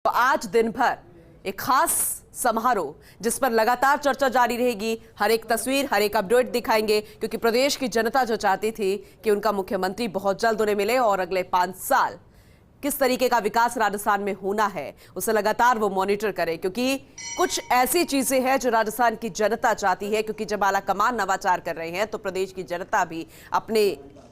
तो आज दिन भर एक खास समारोह जिस पर लगातार चर्चा जारी रहेगी। हर एक तस्वीर, हर एक अपडेट दिखाएंगे, क्योंकि प्रदेश की जनता जो चाहती थी कि उनका मुख्यमंत्री बहुत जल्द उन्हें मिले और अगले 5 साल किस तरीके का विकास राजस्थान में होना है उसे लगातार वो मॉनिटर करे, क्योंकि कुछ ऐसी चीजें हैं जो राजस्थान की जनता चाहती है। क्योंकि जब आला कमान नवाचार कर रहे हैं तो प्रदेश की जनता भी अपने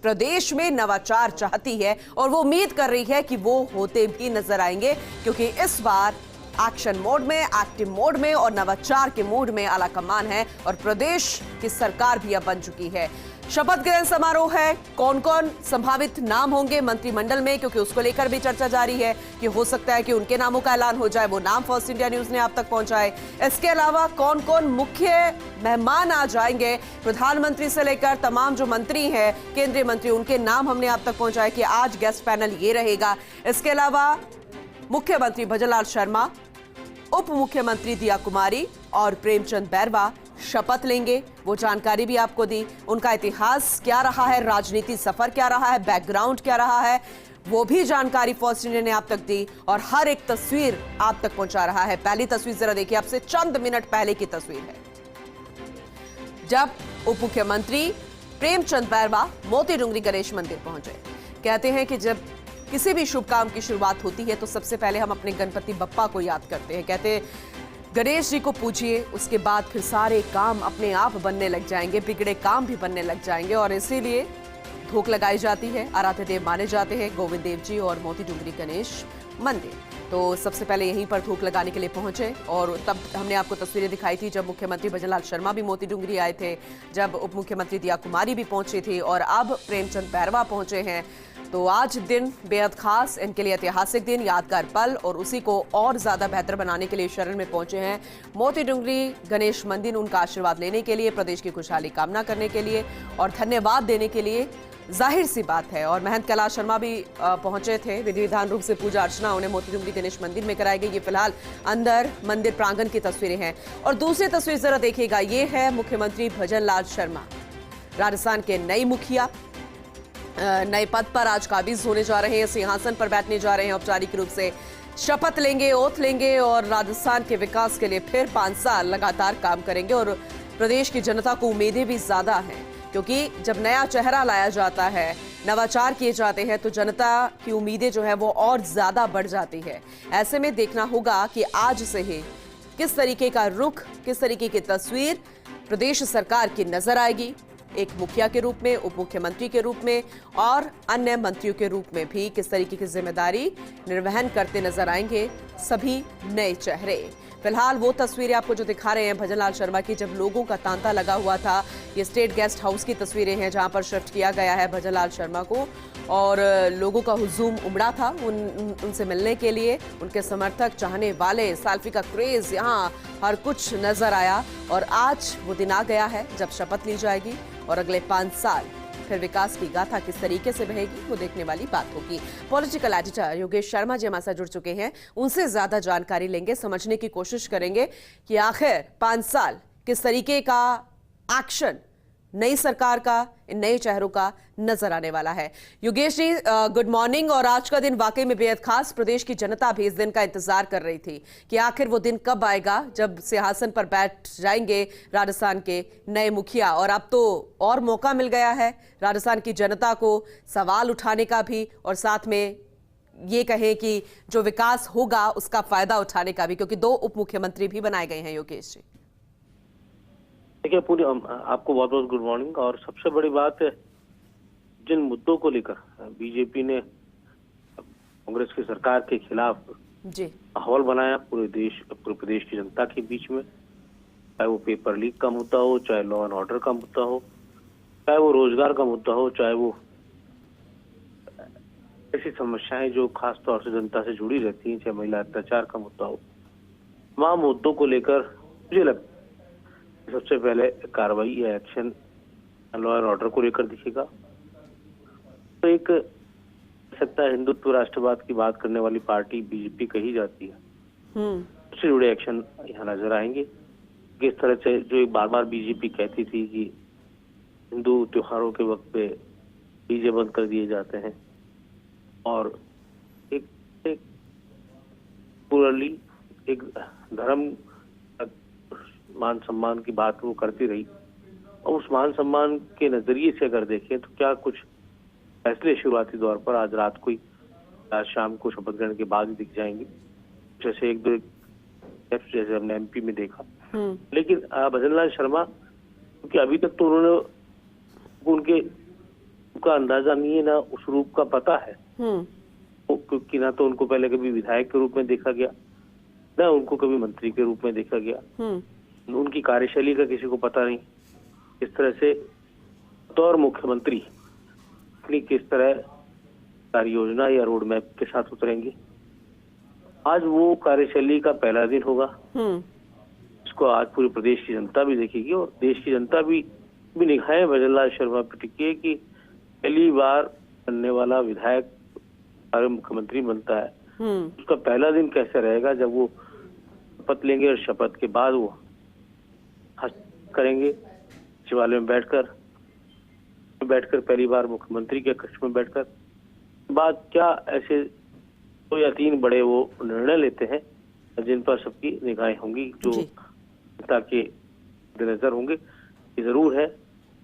प्रदेश में नवाचार चाहती है और वो उम्मीद कर रही है कि वो होते भी नजर आएंगे, क्योंकि इस बार एक्शन मोड में, एक्टिव मोड में और नवाचार के मूड में आला कमान है और प्रदेश की सरकार भी अब बन चुकी है। शपथ ग्रहण समारोह है, कौन कौन संभावित नाम होंगे मंत्रिमंडल में, क्योंकि उसको लेकर भी चर्चा जारी है कि हो सकता है कि उनके नामों का ऐलान हो जाए। वो नाम फर्स्ट इंडिया न्यूज ने आप तक पहुंचाए। इसके अलावा कौन कौन मुख्य मेहमान आ जाएंगे, प्रधानमंत्री से लेकर तमाम जो मंत्री हैं, केंद्रीय मंत्री, उनके नाम हमने आप तक पहुंचाए कि आज गेस्ट पैनल ये रहेगा। इसके अलावा मुख्यमंत्री भजनलाल शर्मा, उप मुख्यमंत्री दिया कुमारी और प्रेमचंद बैरवा शपथ लेंगे। वो जानकारी भी आपको दी, उनका इतिहास क्या रहा है, राजनीति सफर क्या रहा है, बैकग्राउंड क्या रहा है, वो भी जानकारी फर्स्ट इंडिया ने आप तक दी और हर एक तस्वीर आप तक पहुंचा रहा है। पहली तस्वीर जरा देखिए, आपसे चंद मिनट पहले की तस्वीर है जब उप मुख्यमंत्री प्रेमचंद बैरवा मोती डूंगरी गणेश मंदिर पहुंचे। कहते हैं कि जब किसी भी शुभ काम की शुरुआत होती है तो सबसे पहले हम अपने गणपति बप्पा को याद करते हैं। कहते हैं गणेश जी को पूजिए, उसके बाद फिर सारे काम अपने आप बनने लग जाएंगे, बिगड़े काम भी बनने लग जाएंगे। और इसीलिए धूप लगाई जाती है। आराध्य देव माने जाते हैं गोविंद देव जी और मोती डूंगरी गणेश मंदिर। तो सबसे पहले यहीं पर धूप लगाने के लिए पहुंचे और तब हमने आपको तस्वीरें दिखाई थी जब मुख्यमंत्री भजनलाल शर्मा भी मोती डूंगरी आए थे, जब उप मुख्यमंत्री दिया कुमारी भी पहुंची थी और अब प्रेमचंद बैरवा पहुंचे हैं। तो आज दिन बेहद खास, इनके लिए ऐतिहासिक दिन, यादगार पल और उसी को और ज्यादा बेहतर बनाने के लिए शरण में पहुंचे हैं मोती डूंगरी गणेश मंदिर, उनका आशीर्वाद लेने के लिए, प्रदेश की खुशहाली कामना करने के लिए और धन्यवाद देने के लिए। जाहिर सी बात है। और महंत कैलाश शर्मा भी पहुंचे थे, विधि विधान रूप से पूजा अर्चना उन्हें मोती डूंगरी गणेश मंदिर में कराई गई। ये फिलहाल अंदर मंदिर प्रांगण की तस्वीरें हैं। और दूसरी तस्वीर जरा देखिएगा, ये है मुख्यमंत्री भजनलाल शर्मा, राजस्थान के नए मुखिया, नए पद पर आज काबिज होने जा रहे हैं, सिंहासन पर बैठने जा रहे हैं, औपचारिक रूप से शपथ लेंगे, ओथ लेंगे और राजस्थान के विकास के लिए फिर 5 साल लगातार काम करेंगे। और प्रदेश की जनता को उम्मीदें भी ज्यादा हैं, क्योंकि जब नया चेहरा लाया जाता है, नवाचार किए जाते हैं तो जनता की उम्मीदें जो है वो और ज्यादा बढ़ जाती है। ऐसे में देखना होगा कि आज से ही किस तरीके का रुख, किस तरीके की तस्वीर प्रदेश सरकार की नजर आएगी, एक मुखिया के रूप में, उप मुख्यमंत्री के रूप में और अन्य मंत्रियों के रूप में भी किस तरीके की जिम्मेदारी निर्वहन करते नजर आएंगे सभी नए चेहरे। फिलहाल वो तस्वीरें आपको जो दिखा रहे हैं भजनलाल शर्मा की, जब लोगों का तांता लगा हुआ था। ये स्टेट गेस्ट हाउस की तस्वीरें हैं जहां पर शिफ्ट किया गया है भजनलाल शर्मा को और लोगों का हुजूम उमड़ा था उनसे मिलने के लिए। उनके समर्थक, चाहने वाले, सेल्फी का क्रेज, यहाँ हर कुछ नजर आया। और आज वो दिन आ गया है जब शपथ ली जाएगी और अगले 5 साल फिर विकास की गाथा किस तरीके से बहेगी वो देखने वाली बात होगी। पॉलिटिकल एडिटर योगेश शर्मा जी हमारे साथ जुड़ चुके हैं, उनसे ज्यादा जानकारी लेंगे, समझने की कोशिश करेंगे कि आखिर 5 साल किस तरीके का एक्शन नई सरकार का, इन नए चेहरों का नजर आने वाला है। Yogesh ji good morning. और आज का दिन वाकई में बेहद खास, प्रदेश की जनता भी इस दिन का इंतजार कर रही थी कि आखिर वो दिन कब आएगा जब सिंहासन पर बैठ जाएंगे राजस्थान के नए मुखिया। और अब तो और मौका मिल गया है राजस्थान की जनता को सवाल उठाने का भी और साथ में ये कहें कि जो विकास होगा उसका फायदा उठाने का भी, क्योंकि 2 उप मुख्यमंत्री भी बनाए गए हैं। योगेश जी देखिए, पूरी आपको बहुत बहुत गुड मॉर्निंग। और सबसे बड़ी बात है, जिन मुद्दों को लेकर बीजेपी ने कांग्रेस की सरकार के खिलाफ जी माहौल बनाया पूरे प्रदेश की जनता के बीच में, चाहे वो पेपर लीक का मुद्दा हो, चाहे लॉ एंड ऑर्डर का मुद्दा हो, चाहे वो रोजगार का मुद्दा हो, चाहे वो ऐसी समस्याएं जो खास तौर से जनता से जुड़ी रहती हैं, चाहे महिला अत्याचार का मुद्दा हो, तमाम मुद्दों को लेकर मुझे लगता है सबसे पहले कार्रवाई या एक्शन लॉ एंड ऑर्डर को लेकर दिखेगा। तो एक सकता है हिंदुत्व राष्ट्रवाद की बात करने वाली पार्टी बीजेपी कही जाती है, उससे जुड़े एक्शन यहाँ नजर आएंगे। किस तरह से जो बार बार बीजेपी कहती थी कि हिंदू त्योहारों के वक्त पे डीजे बंद कर दिए जाते हैं और एक पूर्णली एक धर्म मान सम्मान की बात वो करती रही, और उस मान सम्मान के नजरिए से अगर देखें तो क्या कुछ फैसले शुरुआती दौर पर आज रात को ही, आज शाम को शपथ ग्रहण के बाद ही दिख जाएंगे। जैसे एक दो steps जैसे हमने एमपी में देखा, लेकिन भजन लाल शर्मा, क्योंकि अभी तक तो उन्होंने उनका अंदाजा नहीं है, ना उस रूप का पता है, क्योंकि ना तो उनको पहले कभी विधायक के रूप में देखा गया, ना उनको कभी मंत्री के रूप में देखा गया, उनकी कार्यशैली का किसी को पता नहीं। इस तरह से बतौर मुख्यमंत्री किस तरह कार्य योजना या रोड मैप के साथ उतरेंगे। आज वो कार्यशैली का पहला दिन होगा, इसको आज पूरे प्रदेश की जनता भी देखेगी, और देश की जनता भी निगाहें भजन लाल शर्मा पर टिकी है कि पहली बार बनने वाला विधायक और मुख्यमंत्री बनता है, उसका पहला दिन कैसे रहेगा जब वो शपथ लेंगे, और शपथ के बाद वो करेंगे सचिवालय में बैठकर पहली बार मुख्यमंत्री के कक्ष में बैठकर, बाद क्या ऐसे 2 या 3 बड़े वो निर्णय लेते हैं जिन पर सबकी निगाहें होंगी, जो जनता के नजर होंगे। ये जरूर है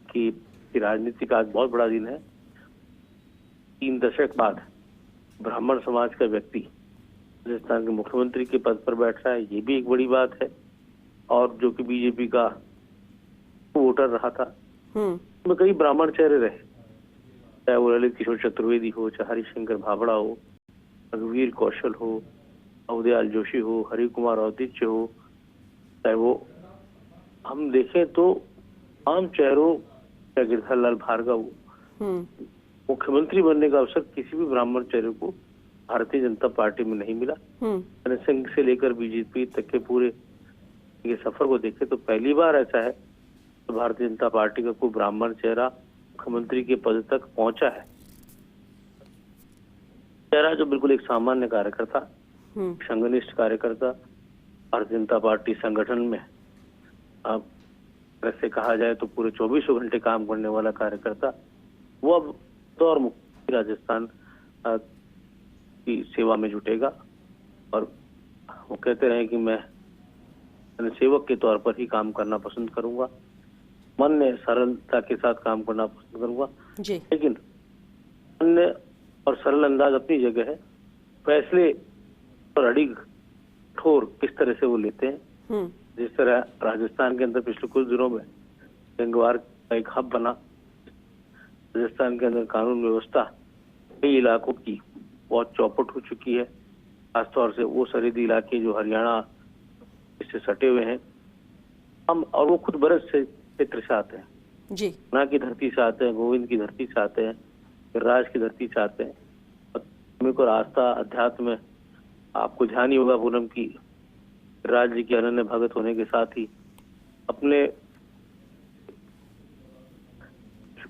कि राजनीति का आज बहुत बड़ा दिन है। 3 दशक बाद ब्राह्मण समाज का व्यक्ति राजस्थान के मुख्यमंत्री के पद पर बैठ रहा है, ये भी एक बड़ी बात है। और जो कि बीजेपी का वोटर रहा था, उसमें कई ब्राह्मण चेहरे रहे, चाहे वो ललित किशोर चतुर्वेदी हो, चाहे हरिशंकर भाबड़ा हो, रघुवीर कौशल हो, अवदयाल जोशी हो, हरि कुमार औदित्य हो, चाहे वो हम देखें तो आम चेहरों, चाहे गिरधर लाल भार्गव हो, मुख्यमंत्री बनने का अवसर किसी भी ब्राह्मण चेहरे को भारतीय जनता पार्टी में नहीं मिला। जनसंघ से लेकर बीजेपी तक के पूरे ये सफर को देखे तो पहली बार ऐसा है तो भारतीय जनता पार्टी का कोई ब्राह्मण चेहरा मुख्यमंत्री के पद तक पहुंचा है। चेहरा जो बिल्कुल एक सामान्य कार्यकर्ता, संघनिष्ठ कार्यकर्ता, भारतीय जनता पार्टी संगठन में अब से कहा जाए तो पूरे 24 घंटे काम करने वाला कार्यकर्ता, वो अब बतौर मुख्यमंत्री राजस्थान की सेवा में जुटेगा। और वो कहते रहे कि मैं सेवक के तौर पर ही काम करना पसंद करूंगा, मन में सरलता के साथ काम करना पसंद करूंगा जी। लेकिन अन्य और सरल अंदाज अपनी जगह है, फैसले और अड़िग ठोर किस तरह से वो लेते हैं। जिस तरह राजस्थान के अंदर पिछले कुछ दिनों में गंगवार का एक हब बना, राजस्थान के अंदर कानून व्यवस्था कई इलाकों की बहुत चौपट हो चुकी है, खासतौर से वो सरहदी इलाके जो हरियाणा इससे सटे हुए हैं, हम और वो खुद बरस से क्षेत्र से आते हैं जी, गुना की धरती से आते हैं, गोविंद की धरती से आते हैं, राज की धरती से आते हैं। और आस्था अध्यात्म में आपको ध्यान ही होगा पूनम की राज्य के अनन्य भगत होने के साथ ही अपने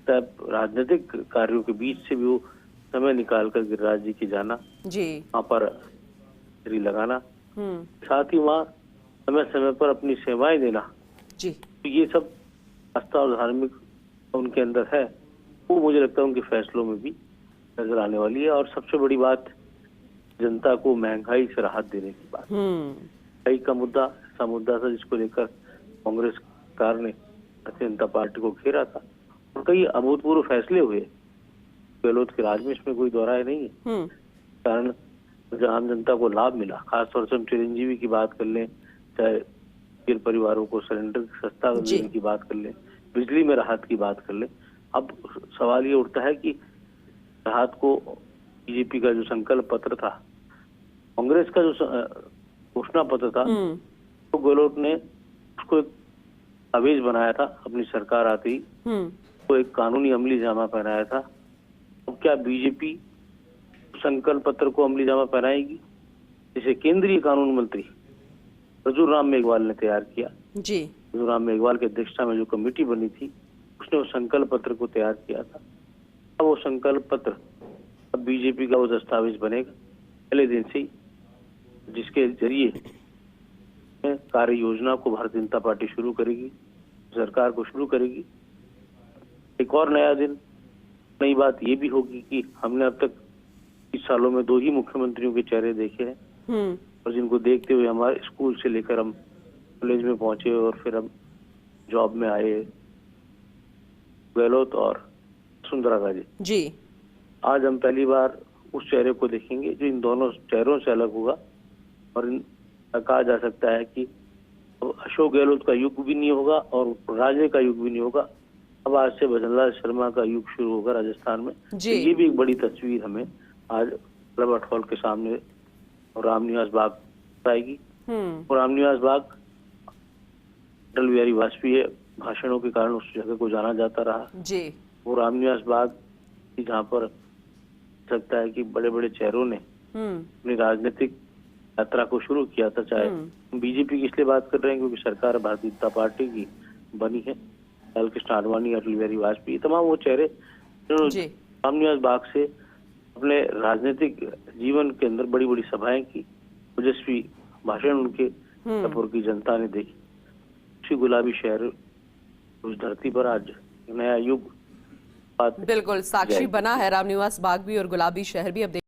राजनीतिक कार्यों के बीच से भी वो समय निकाल कर गिरिराज जी की जाना जी, वहाँ पर लगाना, साथ ही वहाँ समय समय पर अपनी सेवाएं देना जी। तो ये सब आस्था और धार्मिक उनके अंदर है, वो मुझे लगता है उनके फैसलों में भी नजर आने वाली है। और सबसे बड़ी बात जनता को महंगाई से राहत देने की बात। महंगाई का मुद्दा ऐसा मुद्दा था जिसको लेकर कांग्रेस सरकार ने भारतीय जनता पार्टी को घेरा था और कई अभूतपूर्व फैसले हुए गहलोत के राज में, इसमें कोई दोहराए नहीं है। कारण जो आम जनता को लाभ मिला, खासतौर से हम चिरंजीवी की बात कर लें, चाहे पीर परिवारों को सिलेंडर सस्ता देने की बात कर लें, बिजली में राहत की बात कर लें। अब सवाल ये उठता है कि राहत को बीजेपी का जो संकल्प पत्र था, कांग्रेस का जो घोषणा पत्र था, तो गहलोत ने उसको एक दस्तावेज बनाया था अपनी सरकार आते ही, तो एक कानूनी अमली जामा पहनाया था। अब क्या बीजेपी संकल्प पत्र को अमली जामा पहनाएगी, जिसे केंद्रीय कानून मंत्री रजूर राम मेघवाल ने तैयार किया जी। रजूर राम मेघवाल की अध्यक्षता में जो कमेटी बनी थी उसने वो संकल्प पत्र को तैयार किया था। अब वो संकल्प पत्र अब बीजेपी का वो दस्तावेज बनेगा पहले दिन से ही, जिसके जरिए कार्य योजना को भारतीय जनता पार्टी शुरू करेगी, सरकार को शुरू करेगी। एक और नया दिन, नई बात ये भी होगी कि हमने अब तक 20 सालों में 2 ही मुख्यमंत्रियों के चेहरे देखे हैं, और जिनको देखते हुए हमारे स्कूल से लेकर हम कॉलेज में पहुंचे और फिर हम जॉब में आए, गहलोत और सुंदरा राजे। जी। आज हम पहली बार उस चेहरे को देखेंगे जो इन दोनों चेहरों से अलग होगा और कहा जा सकता है कि अब अशोक गहलोत का युग भी नहीं होगा और राजे का युग भी नहीं होगा। अब आज से भजनलाल शर्मा का युग शुरू होगा राजस्थान में। जी। तो ये भी एक बड़ी तस्वीर हमें आज अल्बर्ट हॉल के सामने और रामनिवास बाग आएगी। और रामनिवास बाग अटल बिहारी वाजपेयी भाषणों के कारण उस जगह को जाना जाता रहा। जी। वो रामनिवास बाग जहाँ पर सकता है कि बड़े बड़े चेहरों ने अपनी राजनीतिक यात्रा को शुरू किया था। चाहे बीजेपी की इसलिए बात कर रहे हैं क्योंकि सरकार भारतीय जनता पार्टी की बनी है, लाल कृष्ण आडवाणी, अटल बिहारी वाजपेयी, तमाम वो चेहरे जिन्होंने रामनिवास बाग से अपने राजनीतिक जीवन के अंदर बड़ी बड़ी सभाएं की, ओजस्वी भाषण उनके जयपुर की जनता ने देखी। उसी गुलाबी शहर उस धरती पर आज नया युग बिल्कुल साक्षी बना है रामनिवास बाग भी और गुलाबी शहर भी। अब